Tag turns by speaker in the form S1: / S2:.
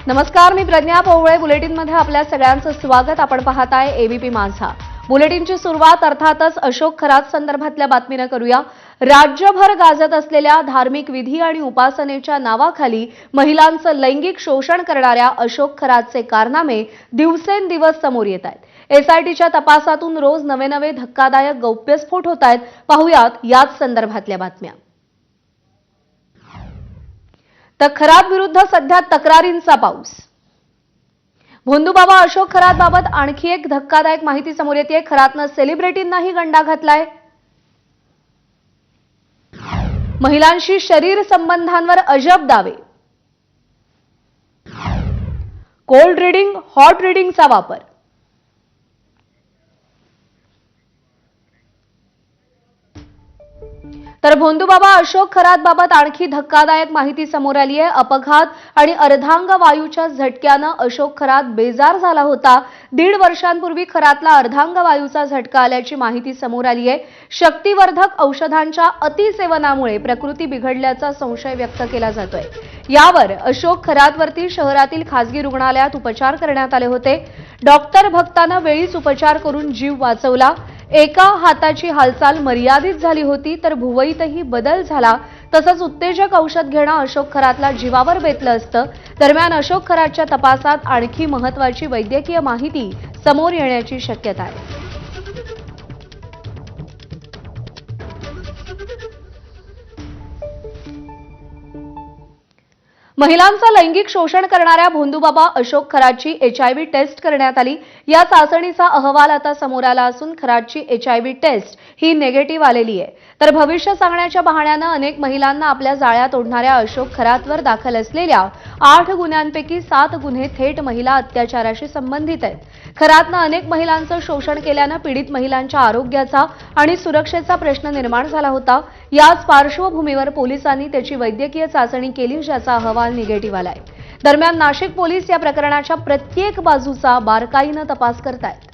S1: नमस्कार, मी प्रज्ञा पोवळे. बुलेटिनमध्ये आपल्या सगळ्यांचं स्वागत. आपण पाहताय एबीपी माझा. बुलेटिनची सुरुवात अर्थातच अशोक खरात संदर्भातल्या बातमीने करूया. राज्यभर गाजत असलेल्या धार्मिक विधी आणि उपासनेच्या नावाखाली महिलांचं लैंगिक शोषण करणाऱ्या अशोक खरातचे कारनामे दिवसेंदिवस समोर येत आहेत. एसआयटीच्या तपासातून रोज नवे नवे धक्कादायक गौप्यस्फोट होत आहेत. पाहुयात याच संदर्भातल्या बातम्या. तर खरात विरुद्ध सध्या तक्रारींचा पाऊस. भोंदूबाबा अशोक खरात बाबत आणखी एक धक्कादायक माहिती समोर येते. खरातनं सेलिब्रिटींनाही गंडा घातलाय. महिलांशी शरीर संबंधांवर अजब दावे. कोल्ड रिडिंग, हॉट रिडिंगचा वापर. तर भोंदूबाबा अशोक खरात बाबत आणखी धक्कादायक माहिती समोर आली आहे. अपघात आणि अर्धांग वायूच्या झटक्यानं अशोक खरात बेजार झाला होता. 1.5 वर्षांपूर्वी खरातला अर्धांग वायूचा झटका आल्याची माहिती समोर आली आहे. शक्तिवर्धक औषधांच्या अतिसेवनामुळे प्रकृती बिघडल्याचा संशय व्यक्त केला जातोय. यावर अशोक खरातवरती शहरातील खासगी रुग्णालयात उपचार करण्यात आले होते. डॉक्टर भक्तानं वेळीच उपचार करून जीव वाचवला. एका हाताची हालचाल मर्यादित झाली होती, तर भुवईतही बदल झाला. तसंच उत्तेजक औषध घेणं अशोक खरातला जीवावर बेतलं असतं. दरम्यान अशोक खरातच्या तपासात आणखी महत्त्वाची वैद्यकीय माहिती समोर येण्याची शक्यता आहे. महिलांचं लैंगिक शोषण करणाऱ्या भोंदूबाबा अशोक खरातची एचआयव्ही टेस्ट करण्यात आली. या चाचणीचा अहवाल आता समोर आला असून खरातची एचआयव्ही टेस्ट ही निगेटिव्ह आलेली आहे. तर भविष्य सांगण्याच्या बहाण्यानं अनेक महिलांना आपल्या जाळ्यात ओढणाऱ्या अशोक खरातवर दाखल असलेल्या 8 गुन्ह्यांपैकी 7 गुन्हे थेट महिला अत्याचाराशी संबंधित आहेत. खरातनं अनेक महिलांचं शोषण केल्यानं पीडित महिलांच्या आरोग्याचा आणि सुरक्षेचा प्रश्न निर्माण झाला होता. याच पार्श्वभूमीवर पोलिसांनी त्याची वैद्यकीय चाचणी केली, ज्याचा अहवाल निगेटिव्ह आलाय. दरम्यान नाशिक पोलीस या प्रकरणाच्या प्रत्येक बाजूचा बारकाईनं तपास करतायत.